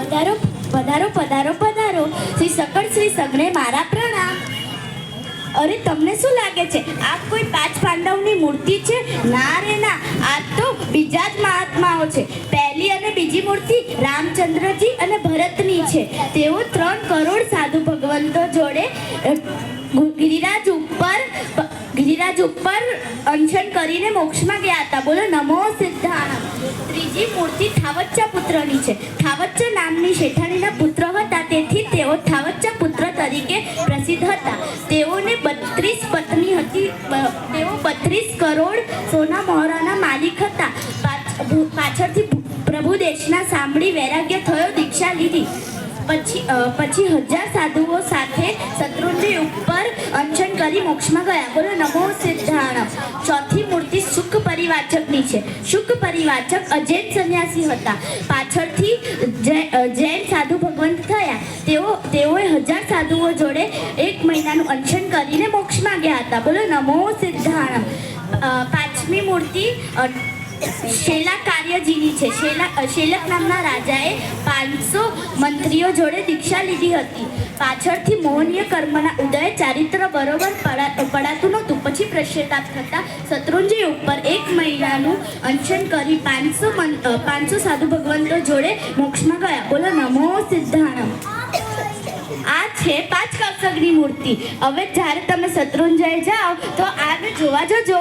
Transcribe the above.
પધારો પધારો પધારો પધારો શ્રી સકળ શ્રી સગને મારા પ્રણામ. અરે તમને શું લાગે છે આ કોઈ પાંચ પાંડવની મૂર્તિ છે? ના રે ના, આ તો બીજા જ મહાત્માઓ છે. પહેલી અને બીજી મૂર્તિ રામચંદ્રજી અને ભરતની છે. તેઓ 3 કરોડ સાધુ ભગવંતો જોડે ગિરિરાજ ઉપર અંશન કરીને મોક્ષમાં ગયા હતા. બોલો નમો સિદ્ધાણમ. ત્રીજી મૂર્તિ થાવચ્ચા પુત્રની છે. થાવચ્ચા નામની શેઠાણીના પુત્ર હતા, તેથી તેઓ થાવચ્ચા પુત્ર તરીકે પ્રસિદ્ધ હતા. તેઓને 32 પત્ની હતી. તેઓ 32 કરોડ સોના મોહરાના માલિક હતા. પાછળથી પ્રભુ દેશના સાંભળી વૈરાગ્ય થયો, દીક્ષા લીધી. પછી 1000 સાધુઓ સાથે શત્રુંજય ઉપર અંશન કરી મોક્ષમાં ગયા. બોલો નમો સિદ્ધાણમ. ચોથી મૂર્તિ શુક પરિવાચકની છે. શુક પરિવાચક અજૈન સંન્યાસી હતા. પાછળથી જૈન સાધુ ભગવંત થયા. તેઓએ 1000 સાધુઓ જોડે 1 મહિનાનું અંશન કરીને મોક્ષમાં ગયા હતા. બોલો નમો સિદ્ધાણમ. પાંચમી મૂર્તિ શેલાકાર્યજીની છે. શેલક નામના રાજાએ 500 મંત્રીઓ જોડે દીક્ષા લીધી હતી. પાછળથી મોહનીય કર્મના ઉદય ચારિત્ર બરોબર પડાતું નહોતું. પછી પશ્ચાતાપ થતા શત્રુંજય ઉપર 1 મહિનાનું અંશન કરી 500 સાધુ ભગવંતો જોડે મોક્ષમાં ગયા. બોલો નમો સિદ્ધાણમ. આ છે 5 કૌશગની મૂર્તિ. હવે જ્યારે તમે શત્રુંજય જાઓ તો આને જોવા જજો.